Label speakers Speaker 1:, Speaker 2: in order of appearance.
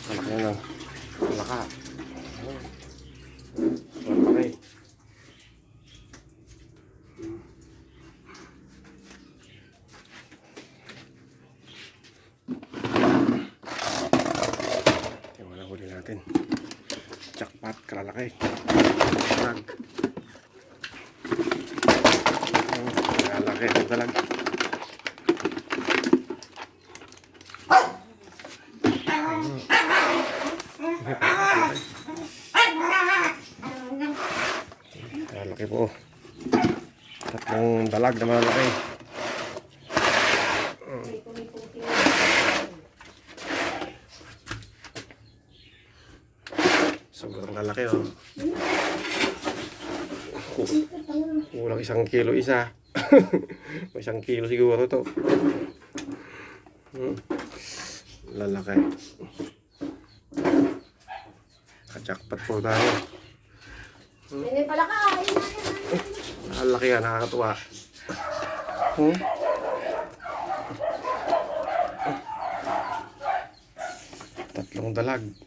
Speaker 1: Malaki na lang. Malaka. Malaki. Yung wala huli natin. Jackpot, kalalaki. Dalag. Kalalaki ng dalag. Malaki po. Tatlong dalag na malaki. Sobrang lalaki oh. Kulang 1 kilo isa. May 1 kilo siguro to. Lalaki. Kajakpat po tayo.
Speaker 2: Hindi pala ka.
Speaker 1: Ang laki yan, nakakatuwa. Tatlong dalag.